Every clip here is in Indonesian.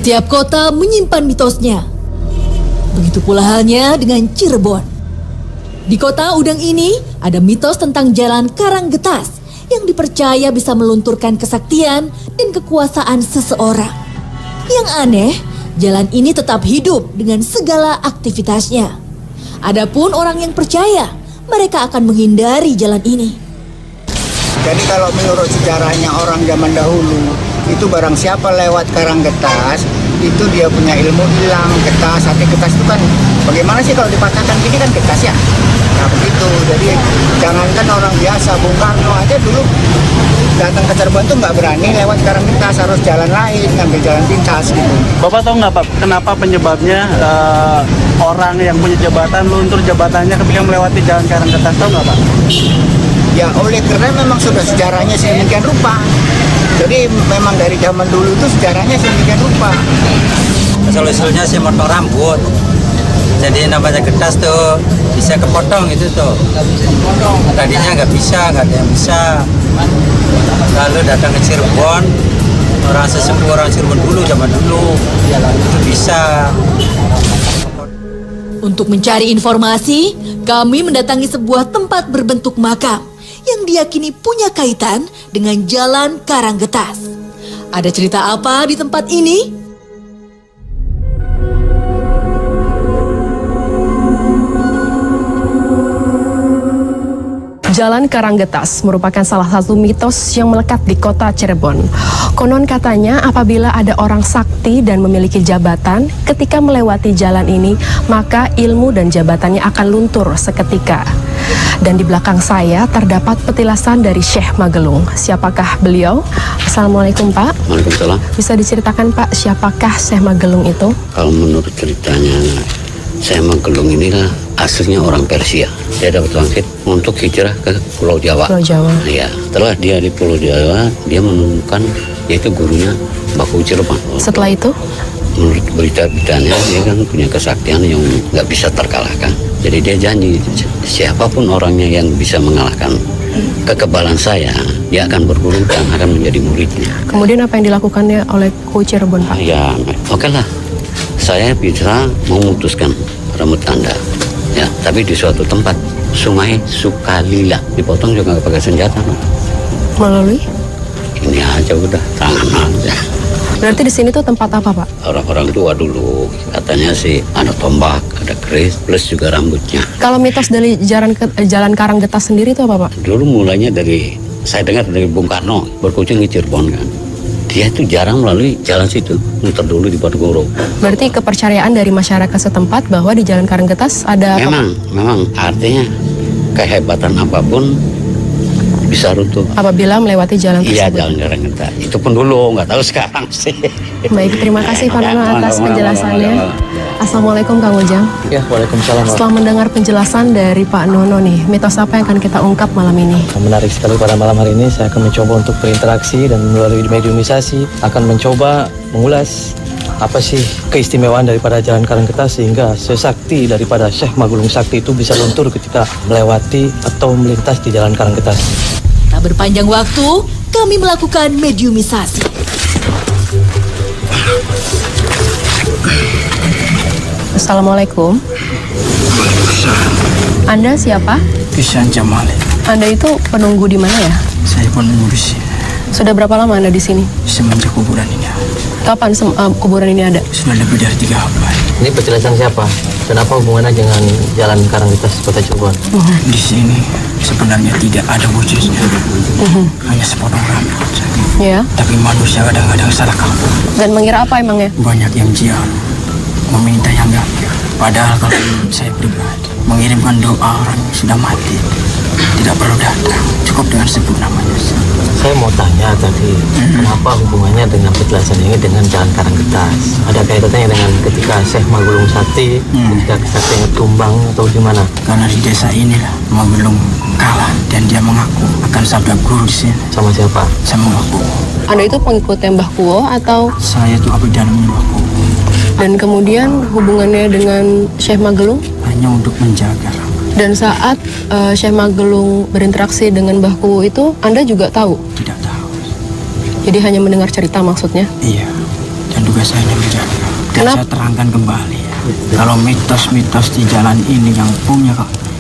Setiap kota menyimpan mitosnya. Begitu pula halnya dengan Cirebon. Di kota Udang ini ada mitos tentang Jalan Karanggetas yang dipercaya bisa melunturkan kesaktian dan kekuasaan seseorang. Yang aneh, jalan ini tetap hidup dengan segala aktivitasnya. Adapun orang yang percaya, mereka akan menghindari jalan ini. Jadi kalau menurut sejarahnya orang zaman dahulu, itu barang siapa lewat Karanggetas, itu dia punya ilmu hilang. Getas, hati getas itu kan, bagaimana sih kalau dipatahkan gini kan getas ya? Nah begitu, jadi jangankan orang biasa, Bung Karno aja dulu datang ke Cirebon tuh nggak berani lewat Karanggetas, harus jalan lain, ngambil jalan pintas gitu. Bapak tahu nggak Pak, kenapa penyebabnya orang yang punya jabatan luntur jabatannya ketika melewati jalan Karanggetas, tahu nggak Pak? Ya oleh karena memang sudah sejarahnya sedemikian rupa. Jadi memang dari zaman dulu itu sejarahnya sedemikian rupa. Asal-usulnya sih motong rambut. Jadi namanya getas tuh bisa kepotong itu tuh. Tadinya nggak bisa, nggak ada yang bisa. Lalu datang ke Cirebon, orang sesepuh orang Cirebon dulu, zaman dulu, itu bisa. Untuk mencari informasi, kami mendatangi sebuah tempat berbentuk makam yang diyakini punya kaitan dengan Jalan Karanggetas. Ada cerita apa di tempat ini? Jalan Karanggetas merupakan salah satu mitos yang melekat di kota Cirebon. Konon katanya apabila ada orang sakti dan memiliki jabatan, ketika melewati jalan ini, maka ilmu dan jabatannya akan luntur seketika. Dan di belakang saya terdapat petilasan dari Syekh Magelung. Siapakah beliau? Assalamualaikum Pak. Waalaikumsalam. Bisa diceritakan Pak, siapakah Syekh Magelung itu? Kalau menurut ceritanya, Syekh Magelung ini aslinya orang Persia. Dia dapat wangsit untuk hijrah ke Pulau Jawa. Pulau Jawa. Ya, setelah dia di Pulau Jawa, dia menemukan yaitu gurunya Baku Cirebon. Setelah itu? Menurut berita-beritanya, dia kan punya kesaktian yang nggak bisa terkalahkan. Jadi dia janji, siapapun orangnya yang bisa mengalahkan kekebalan saya, dia akan berguru dan akan menjadi muridnya. Kemudian apa yang dilakukannya oleh Ku Cirebon Pak? Ya, oke lah. Saya bisa memutuskan rambut Anda. Ya, tapi di suatu tempat, Sungai Sukalila. Dipotong juga nggak pakai senjata. No? Melalui? Ini aja udah, tangan aja. Berarti di sini tuh tempat apa Pak? Orang-orang tua dulu, katanya sih ada tombak, ada keris, plus juga rambutnya. Kalau mitos dari Jalan Karanggetas sendiri itu apa Pak? Dulu mulainya dari, saya dengar dari Bung Karno, berkunjung di Cirebon kan. Dia itu jarang melalui jalan situ, muter dulu di Batugoro. Berarti kepercayaan dari masyarakat setempat bahwa di Jalan Karanggetas ada Memang artinya kehebatan apapun bisa runtuh. apabila melewati jalan Iya, tersebut. Jalan Karanggetas. Itu pun dulu, nggak tahu sekarang sih. Baik, terima kasih Pak Nono atas penjelasannya. Assalamualaikum Kang Ujang. Ya, waalaikumsalam. Setelah mendengar penjelasan dari Pak Nono nih, mitos apa yang akan kita ungkap malam ini? Menarik sekali pada malam hari ini. Saya akan mencoba untuk berinteraksi dan melalui mediumisasi akan mencoba mengulas apa sih keistimewaan daripada Jalan Karanggetas sehingga sesakti daripada Syekh Magelung Sakti itu bisa luntur ketika melewati atau melintas di Jalan Karanggetas. Tak berpanjang waktu, kami melakukan mediumisasi. Assalamualaikum. Anda siapa? Kisan Jamali. Anda itu penunggu di mana ya? Saya penunggu di sini Sudah berapa lama Anda di sini? semenjak kuburan ini. Kapan kuburan ini ada? Sudah lebih dari 3 abad. Ini petilasan siapa? Dan apa hubungannya dengan Jalan Karanggetas Kota Cirebon? Di sini sebenarnya tidak ada wujudnya. Hanya sepotong rambut saja. Ya. Tapi manusia kadang-kadang salah kaprah. Dan mengira apa emangnya? Banyak yang jial, meminta yang gampang. Padahal kalau saya pribadi mengirimkan doa orang yang sudah mati, tidak perlu datang, cukup dengan sebut namanya. Saya mau tanya tadi, kenapa hubungannya dengan petilasan ini dengan Jalan Karanggetas? Ada kaitannya dengan ketika Syekh Magelung Sakti, ketika kesaktiannya tumbang atau gimana? Karena di desa inilah Magelung kalah dan dia mengaku akan sabda guru di sini. Sama siapa? Sama Mbah Kuwo. Anda itu pengikutnya Mbah Kuwo atau Saya itu abdi dalam Mbah Kuwo. dan kemudian hubungannya dengan Syekh Magelung? Hanya untuk menjaga rambut. Dan saat Syekh Magelung berinteraksi dengan Mbah Kuwo itu, Anda juga tahu? Tidak tahu. Jadi hanya mendengar cerita maksudnya? Iya. Dan tugas saya menjaga. Dan Kenapa? saya terangkan kembali, kalau mitos-mitos di jalan ini yang punya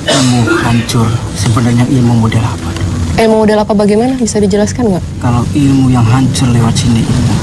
ilmu hancur, sebenarnya ilmu model apa? Ilmu model apa bagaimana? Bisa dijelaskan nggak? Kalau ilmu yang hancur lewat sini ilmu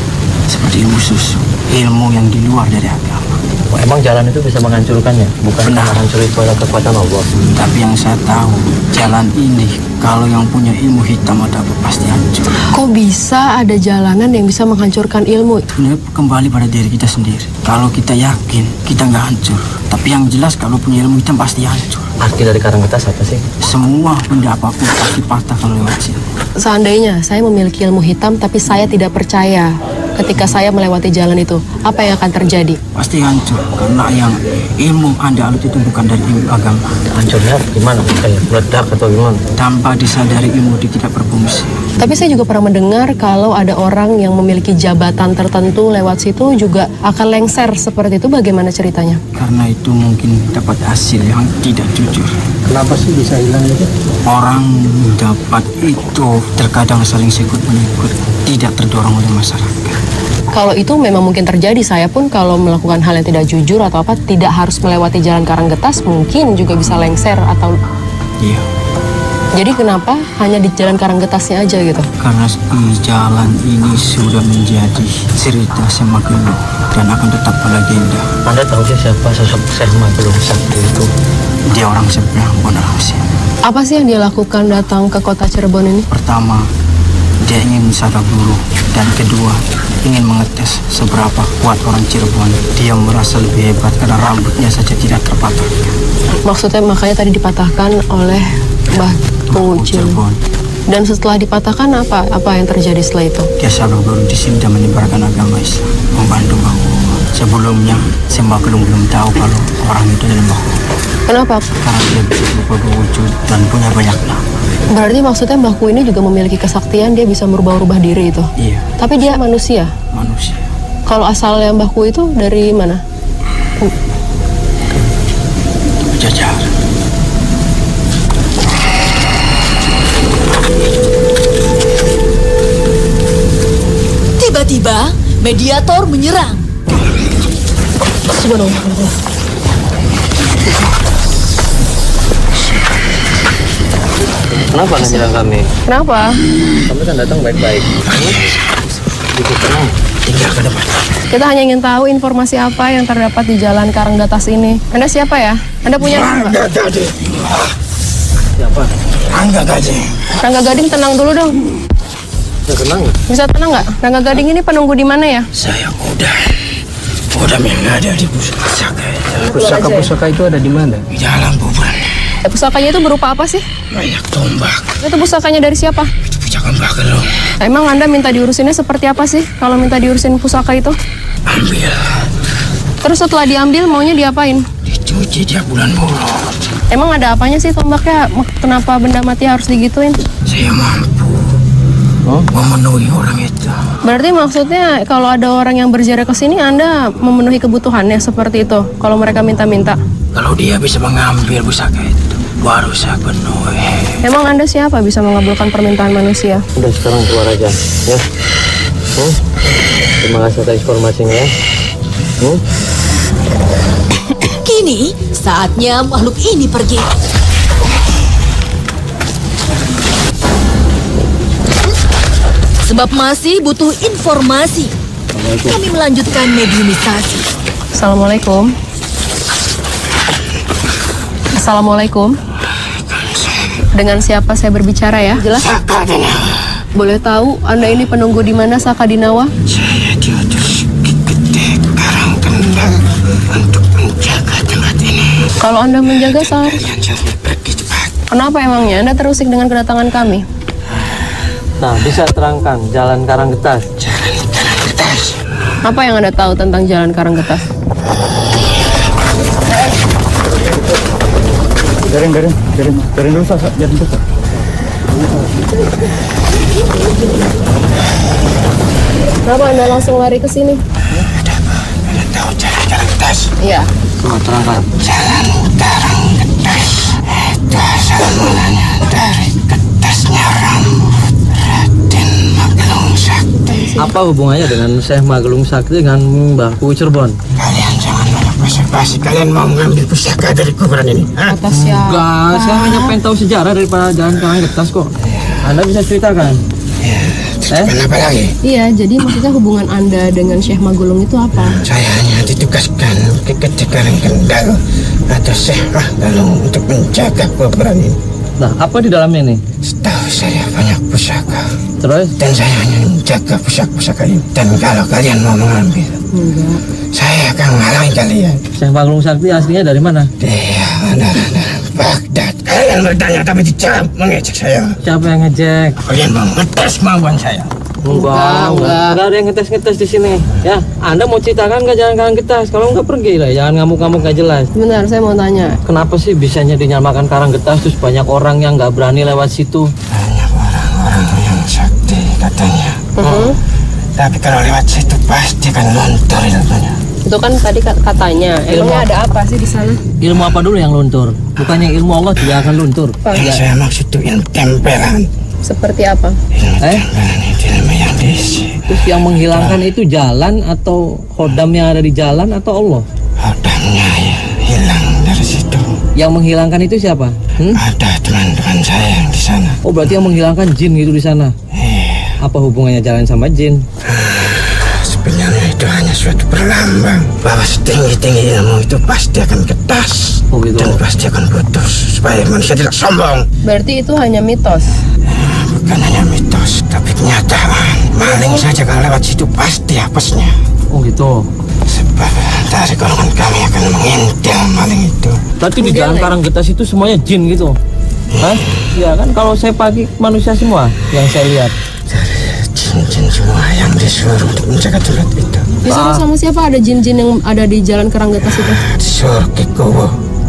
seperti ilmu susu, ilmu yang di luar dari agama. Oh, emang jalan itu bisa menghancurkannya? Bukan Benar. karena hancur itu adalah kekuatan Allah. Tapi yang saya tahu, jalan ini kalau yang punya ilmu hitam atau apa pasti hancur. Kok bisa ada jalanan yang bisa menghancurkan ilmu? Sebenarnya kembali pada diri kita sendiri. Kalau kita yakin, kita nggak hancur. Tapi yang jelas kalau punya ilmu hitam pasti hancur. Arti dari Karanggetas apa sih? Semua benda apapun pasti patah kalau lewat sini. Seandainya saya memiliki ilmu hitam tapi saya tidak percaya ketika saya melewati jalan itu, apa yang akan terjadi? Pasti hancur. Karena yang ilmu Anda alut itu bukan dari ilmu agama. Hancurnya gimana? Kayak meledak atau gimana? Tanpa disadari ilmu itu tidak berfungsi. Tapi saya juga pernah mendengar kalau ada orang yang memiliki jabatan tertentu lewat situ juga akan lengser seperti itu. Bagaimana ceritanya? Karena itu mungkin dapat hasil yang tidak jujur. Kenapa sih bisa hilang itu? Orang dapat itu terkadang saling sikut menyikut, tidak terdorong oleh masyarakat. Kalau itu memang mungkin terjadi, saya pun kalau melakukan hal yang tidak jujur atau apa, tidak harus melewati jalan Karanggetas, mungkin juga bisa lengser atau... Iya. Jadi kenapa hanya di jalan Karanggetasnya aja gitu? Karena jalan ini sudah menjadi cerita Semakelu dan akan tetap legenda. Anda tahu sih siapa sosok Syekh Magelung Sakti itu? Dia orang seberang Bonarasi. Apa sih yang dia lakukan datang ke kota Cirebon ini? Pertama, dia ingin sadar dulu. Dan kedua, ingin mengetes seberapa kuat orang Cirebon. Dia merasa lebih hebat karena rambutnya saja tidak terpatahkan. Maksudnya makanya tadi dipatahkan oleh Mbah Cirebon. Dan setelah dipatahkan apa yang terjadi setelah itu? Dia sadar dulu di sini dan menyebarkan agama Islam. Membantu Mbah. Sebelumnya, Semakelu belum tahu kalau orang itu adalah Mbah. Kenapa? Karena dia bisa berubah wujud dan punya banyak nama. Berarti maksudnya Mbah Ku ini juga memiliki kesaktian, dia bisa merubah-rubah diri itu? Iya, Tapi dia manusia? manusia. Kalau asalnya Mbah Ku itu dari mana? Jajar. Tiba-tiba, mediator menyerang. Subhanallah. Kenapa Anda nyerang kami? Kenapa? Kami kan datang baik-baik. Tinggal ke depan. Kita hanya ingin tahu informasi apa yang terdapat di jalan Karanggetas ini. Anda siapa ya? Anda punya nama nggak? Gading. Siapa? Angga Gading. Rangga Gading, tenang dulu dong. Bisa tenang? Bisa tenang nggak? Rangga Gading ini penunggu di mana ya? Saya udah yang ada di pusaka itu. Pusaka-pusaka itu ada di mana? Di dalam beban. Pusakanya itu berupa apa sih? Banyak tombak. Itu pusakanya dari siapa? Itu pusaka Mbah Gelung. Emang Anda minta diurusinnya seperti apa sih? Kalau minta diurusin pusaka itu? Ambil. Terus setelah diambil maunya diapain? Dicuci tiap bulan bolot. Emang ada apanya sih tombaknya? Kenapa benda mati harus digituin? Saya mampu memenuhi orang itu. Berarti maksudnya kalau ada orang yang berziarah ke sini, Anda memenuhi kebutuhannya seperti itu? Kalau mereka minta-minta? Kalau dia bisa mengambil pusaka itu, baru saya penuhi. Emang Anda siapa bisa mengabulkan permintaan manusia? Udah sekarang keluar aja, ya. Terima kasih atas informasinya ya. Kini, saatnya makhluk ini pergi. Sebab masih butuh informasi. Kami melanjutkan mediumisasi. Assalamualaikum. Assalamualaikum. Dengan siapa saya berbicara ya? Jelas? Boleh tahu Anda ini penunggu di mana Sakadinawa? Saya diutus ke Gede Karangkendang untuk menjaga tempat ini. Kalau Anda menjaga Kalian jangan pergi cepat. kenapa emangnya Anda terusik dengan kedatangan kami? Nah, bisa terangkan jalan Karanggetas. Jalan Karanggetas. Apa yang Anda tahu tentang jalan Karanggetas? Garing dulu, Sa. Jaring dulu, Sa. Kenapa Anda langsung lari ke sini? Anda tahu jalan Karanggetas? Iya. Coba terangkan. Jalan Karanggetas. Itu asal mulanya dari getasnya rambut Raden Magelung Sakti. Apa hubungannya dengan Syekh Magelung Sakti dengan Mbah Kuwi Cirebon? Kalian jangan banyak basa-basi. Kalian mau mengambil pusaka dari kuburan ini? Hah? Kata siapa? Enggak, saya hanya pengen tahu sejarah daripada Jalan Karanggetas kok. Anda bisa ceritakan? Kenapa lagi? Iya, jadi maksudnya hubungan Anda dengan Syekh Magulung itu apa? Saya hanya ditugaskan ke Kecekaran Kendal atau Syekh Magulung untuk menjaga kuburan ini. Nah, apa di dalamnya nih? Setahu saya banyak pusaka. Terus? Dan saya hanya menjaga pusaka-pusaka ini. Dan kalau kalian mau mengambil, saya akan menghalangi kalian. Syekh Magelung Sakti aslinya dari mana? Iya, benar-benar Baghdad. Kalian bertanya tapi dijawab mengejek saya. Siapa yang ngejek? Kalian mau ngetes kemauan saya? Enggak ada yang ngetes-ngetes di sini. Ya, Anda mau ceritakan nggak Jalan Karanggetas? Kalau nggak pergi lah, jangan ngamuk-ngamuk nggak jelas. Sebentar, saya mau tanya. Kenapa sih bisanya dinyamakan Karanggetas terus banyak orang yang nggak berani lewat situ? Banyak orang-orang yang sakti katanya. Tapi kalau lewat situ pasti akan luntur ilmunya. Itu kan tadi katanya. Emangnya ada apa sih di sana? Ilmu apa dulu yang luntur? Bukannya ilmu Allah tidak akan luntur. Yang saya maksud itu ilmu tempelan. Seperti apa? Ilmu tempelan itu ilmu yang diisi. Terus yang menghilangkan itu jalan atau khodam yang ada di jalan atau Allah? Hodamnya ya hilang dari situ. Yang menghilangkan itu siapa? Ada teman-teman saya yang di sana. Oh, berarti yang menghilangkan jin gitu di sana. Iya. Apa hubungannya jalan sama jin? Sebenarnya itu hanya suatu perlambang bahwa setinggi-tinggi ilmu itu pasti akan ketas. Oh, gitu. Dan pasti akan putus supaya manusia tidak sombong. Berarti itu hanya mitos. Bukan hanya mitos, tapi kenyataan. Maling saja kalau lewat situ pasti hapusnya. Oh gitu. Sebab dari golongan kami akan mengintil maling itu. Berarti di Jalan Karanggetas itu semuanya jin gitu? Hah? Ya kan kalau saya pagi manusia semua yang saya lihat. Jin-jin semua yang disuruh untuk menjaga tempat itu. Disuruh sama siapa? Ada jin-jin yang ada di Jalan Karanggetas itu? Disuruh ke Gowo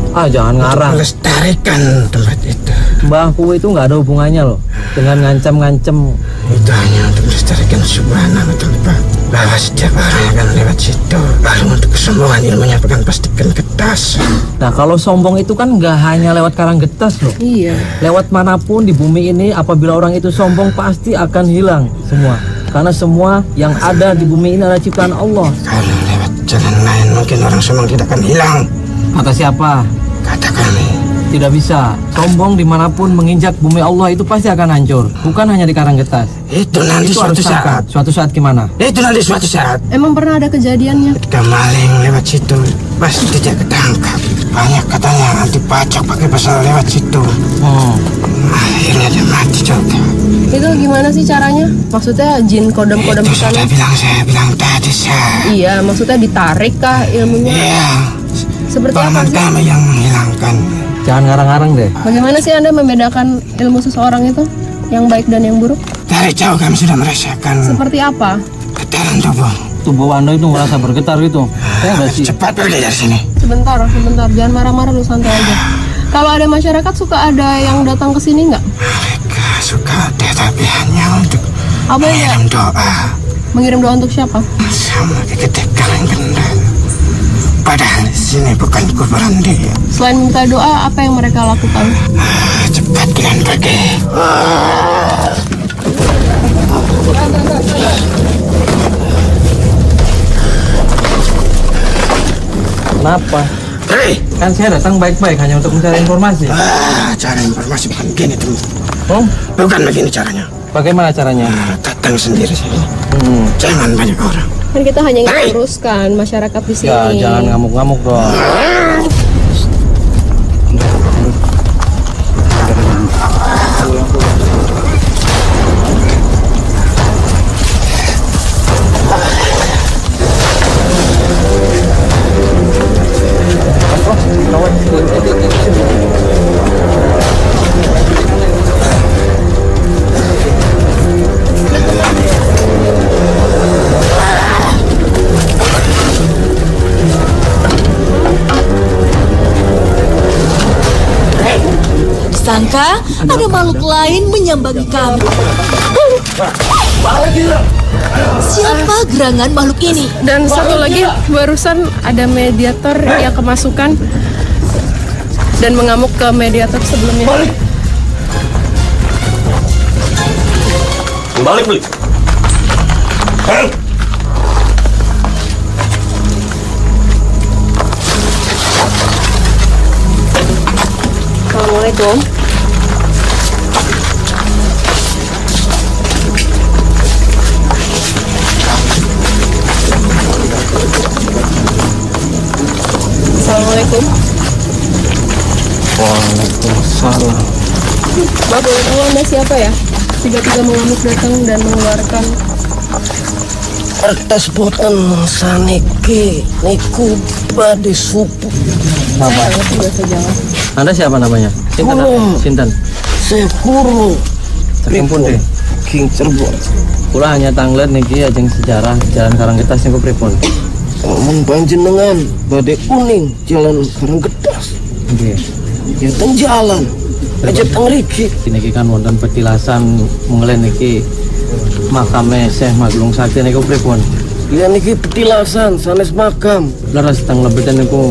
Ah, jangan ngarang. melestarikan tempat itu. Mbah Kuwi itu nggak ada hubungannya loh dengan ngancam-ngancam. Itu hanya untuk melestarikan sebuah nama tempat. Bahwa setiap orang yang akan lewat situ, baru untuk kesombongan ilmunya akan pastikan ketas. Nah, kalau sombong itu kan nggak hanya lewat Karanggetas loh. Iya. Lewat manapun di bumi ini, apabila orang itu sombong pasti akan hilang semua. Karena semua yang ada di bumi ini adalah ciptaan Allah. Kalau lewat jalan lain mungkin orang sombong tidak akan hilang. Kata siapa? Kata kami. Tidak bisa. Sombong dimanapun menginjak bumi Allah itu pasti akan hancur. Bukan hanya di Karanggetas. Itu nanti Itu suatu harus saat. sangka. Suatu saat gimana? Itu nanti suatu saat. Emang pernah ada kejadiannya? Ketika maling lewat situ, pasti dia ketangkap. Banyak katanya nanti pacok pakai pasal lewat situ. Akhirnya dia mati juga. Itu gimana sih caranya? Maksudnya jin kodam-kodam Itu di sana? saya bilang tadi saya. Iya, maksudnya ditarik kah ilmunya? Iya. Seperti apa Paman sih? kami yang menghilangkan. Jangan ngarang-ngarang deh. Bagaimana sih Anda membedakan ilmu seseorang itu? Yang baik dan yang buruk? Dari jauh kami sudah merasakan Seperti apa? getaran tubuh. Tubuh Anda itu merasa bergetar gitu. Saya nggak sih. Cepat pergi dari sini. Sebentar. Jangan marah-marah lu, santai aja. Kalau ada masyarakat suka ada yang datang ke sini nggak? Mereka suka ada tapi hanya untuk Apa ya? mengirim doa Mengirim doa untuk siapa? sama Kecekaran Kendal. Padahal di sini bukan kuburan dia. Selain minta doa, apa yang mereka lakukan? Cepat kalian pergi. Kenapa? Hei, Kan saya datang baik-baik hanya untuk mencari informasi. cara informasi bukan begini teman. Oh, Bukan begini caranya. bagaimana caranya? Datang sendiri sini. Jangan banyak orang. Kan kita hanya ingin meluruskan masyarakat di sini. Ya, jangan ngamuk-ngamuk dong. Sangka ada makhluk lain menyambangi kami. Siapa gerangan makhluk ini? Dan satu lagi, barusan ada mediator yang kemasukan dan mengamuk ke mediator sebelumnya. Balik, beli. Assalamualaikum. Assalamualaikum. Waalaikumsalam. Mbak, boleh tahu Anda siapa ya? Tiga-tiga mengamuk datang dan mengeluarkan kertas boten saniki niku badhe supu. Apa? bahasa Jawa. Anda siapa namanya? Sinten? Sinten? Saya Purwo Saking pundi? King Cirebon. Kula hanya tanglet niki ajeng sejarah Jalan Karanggetas niku pripun? Mun panjenengan badhe uning Jalan Karanggetas. Nggih. Ya teng jalan. Aja teng riki. Niki kan wonten petilasan munglen niki makame Syekh Maglung Sakti niku pripun? Ya niki petilasan sanes makam. Leres teng lebeten niku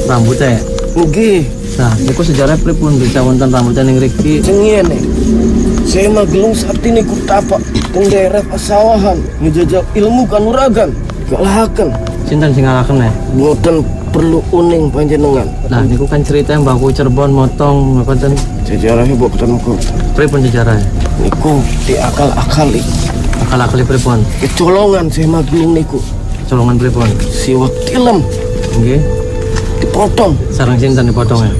rambutnya. Nggih, Nah, niku sejarah pripun bisa wonten rambutnya ning riki? ngene. Saya Maglung Sakti niku tapak teng daerah pasawahan ngejajal ilmu kanuragan. Kalahaken. Sinten sing ngalaken ya? Boten perlu uning panjenengan. Nah, niku kan cerita Mbahku Cirebon motong ngoten. Sejarahnya boten kok. Pripun sejarahnya? Niku diakal-akali. Akal-akali pripun? Kecolongan saya Maglung niku. Colongan pripun? Siwak tilem Nggih. dipotong. Sareng sinten dipotongnya?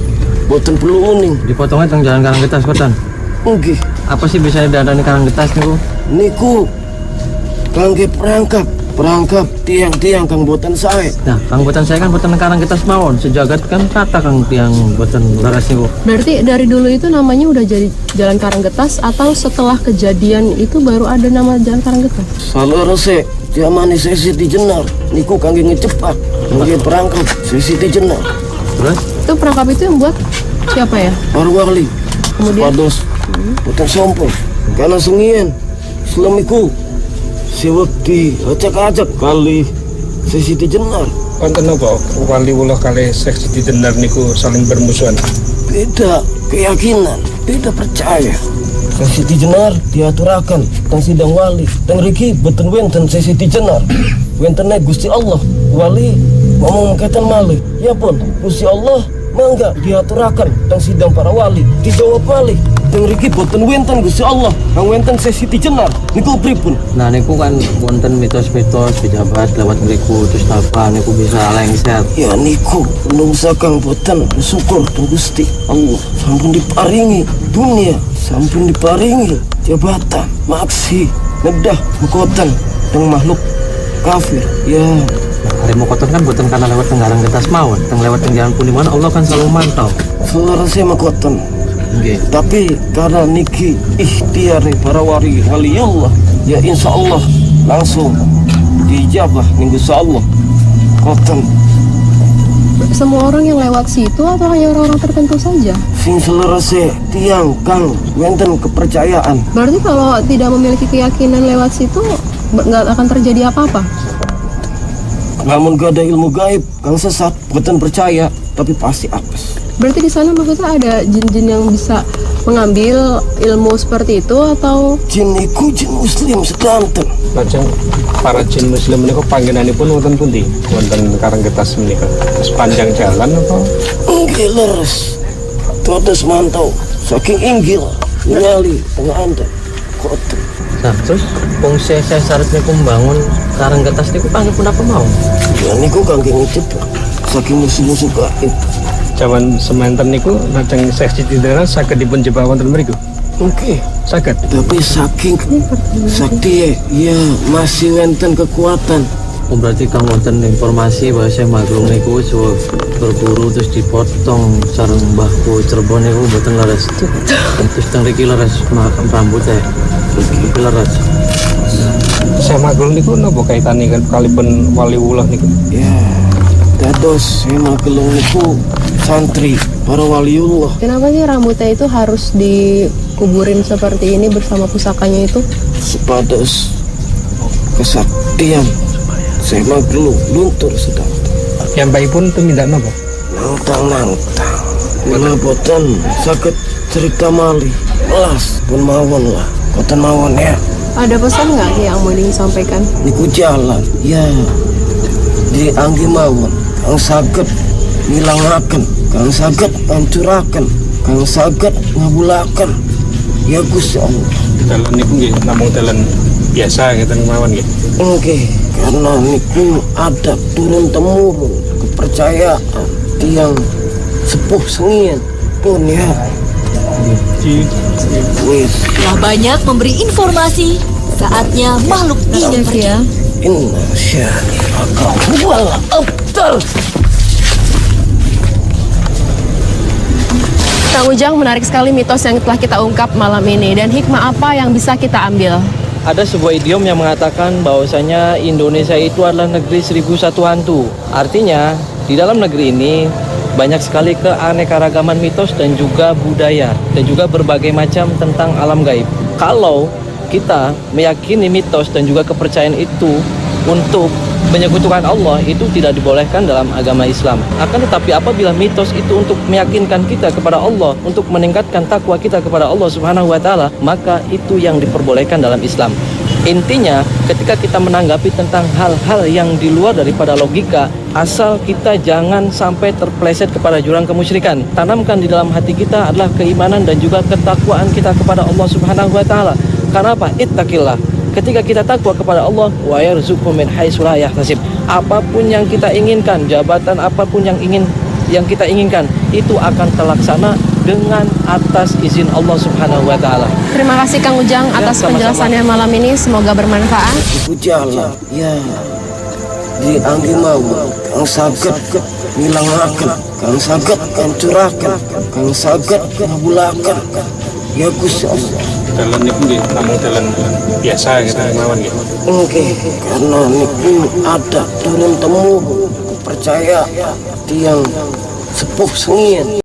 Boten perlu uning. Dipotongnya teng Jalan Karanggetas koten. Nggih, Apa sih bisa diandani Karanggetas niku? niku kangge perangkap tiang-tiang kang boten sae. Nah, kang boten saya kan boten Karanggetas mawon. Sejagat kan kata kang tiang boten laras niku. Berarti dari dulu itu namanya udah jadi Jalan Karanggetas atau setelah kejadian itu baru ada nama Jalan Karanggetas? Salerese jamane sesi dijenar niku kangge ngecepat. Kangge perangkap sesi dijenar. Terus Itu perangkap itu yang buat siapa ya? Parwali Kemudian pados boten sompong. Karena sengien selamiku sewekti acak-acak kali sesi dijenar. Konten apa? Wali ulah kali seksi didenar niku saling bermusuhan. Beda keyakinan, beda percaya. Sesi dijenar diaturakan teng sidang wali. Teng riki boten wenten sesi dijenar. Wentene Gusti Allah. Wali ngomong keten malih. Ya pun Gusti Allah mangga diaturakan teng sidang para wali. Dijawab malih. Teng riki boten wenten Gusti Allah. Kang wenten sesi dijenar. Niku pripun? nah niku kan wonten mitos-mitos pejabat lewat mriku terus apa niku bisa lengser. Ya niku menungsa kang boten bersyukur teng Gusti Allah sampun diparingi dunia, sampun diparingi jabatan, maksi, nedah mukotan teng makhluk kafir. Ya Harimau kotor kan boten karena lewat teng Karanggetas mawon, teng lewat teng jalan pundi mana Allah kan selalu mantau. selesai makotan. Nggih. Tapi karena niki ikhtiar para waliullah, ya insya Allah langsung dijabah minggu Allah. Koten semua orang yang lewat situ atau hanya orang-orang tertentu saja? sing selesai tiang kang wenten kepercayaan. Berarti kalau tidak memiliki keyakinan lewat situ nggak akan terjadi apa-apa? Namun gak ada ilmu gaib, kang sesat, bukan percaya, tapi pasti apes. Berarti di sana maksudnya ada jin-jin yang bisa mengambil ilmu seperti itu atau? Jin iku jin muslim sedanten. Lajeng para jin muslim niku panggenanipun wonten pundi? Wonten Karanggetas menika. Sepanjang jalan apa? Inggil leres. Todos mantau, saking inggil, nyali tengah anda. Koten. Nah, terus fungsi saya syarat niku membangun Karanggetas niku pun apa mau? Ya niku kangge ngecepat, saking musuh-musuh gaib. Jaman semanten niku lajeng seksi didenar saged dipun jebak wonten mriku. Oke, Saged. tapi saking sakti ya masih wenten kekuatan. Oh, berarti kamu wonten informasi bahwa saya Maglung niku suwe berburu terus dipotong sareng Mbahku Cirebon niku boten leres. Terus teng riki leres makam rambut ya. Iki leres. Saya Maglung niku napa kaitane kalipun waliullah niku? Ya, dados saya Maglung niku santri para waliullah. Kenapa sih rambutnya itu harus dikuburin seperti ini bersama pusakanya itu? Sepados kesaktian saya Maglung luntur sedang. Yang baikpun tumindak napa? Nantang. Bila boten sakit cerita malih. Belas pun mawon lah. Koten mawon ya. Ada pesan nggak yang mau disampaikan? Niku jalan, ya di anggi mawon, kang saged ngilangaken, kang saged ngancuraken, kang saged ngabulaken. Ya Gusti Allah. Dalan niku nggih namung dalan biasa ngeten mawon nggih. Nggih, karena niku ada turun temurun kepercayaan tiang sepuh sengien pun ya. Wis. Setelah banyak memberi informasi, saatnya makhluk ini pergi. Inna syani'aka huwal abtar. Kang Ujang, menarik sekali mitos yang telah kita ungkap malam ini, dan hikmah apa yang bisa kita ambil? Ada sebuah idiom yang mengatakan bahwasanya Indonesia itu adalah negeri 1001 hantu. Artinya, di dalam negeri ini banyak sekali keanekaragaman mitos dan juga budaya dan juga berbagai macam tentang alam gaib. Kalau kita meyakini mitos dan juga kepercayaan itu untuk menyekutukan Allah, itu tidak dibolehkan dalam agama Islam. Akan tetapi apabila mitos itu untuk meyakinkan kita kepada Allah, untuk meningkatkan takwa kita kepada Allah Subhanahu wa taala, maka itu yang diperbolehkan dalam Islam. Intinya, ketika kita menanggapi tentang hal-hal yang di luar daripada logika, asal kita jangan sampai terpleset kepada jurang kemusyrikan. Tanamkan di dalam hati kita adalah keimanan dan juga ketakwaan kita kepada Allah Subhanahu wa taala. Karena apa? Ittaqillah. Ketika kita takwa kepada Allah, wa yarzuqhu min haitsu la yahtasib. Apapun yang kita inginkan, jabatan apapun yang kita inginkan, itu akan terlaksana dengan atas izin Allah Subhanahu wa taala. Terima kasih Kang Ujang atas penjelasannya malam ini, semoga bermanfaat. Iku jalan, ya di anggi mawon, kang saged ngilangaken, kang saged ngancuraken, kang saged ngabulaken. Ya Gusti Allah. Dalan niku nggih namung dalan biasa ngeten mawon nggih. Nggih, karena niku ada turun temurun kepercayaan tiang sepuh sengien.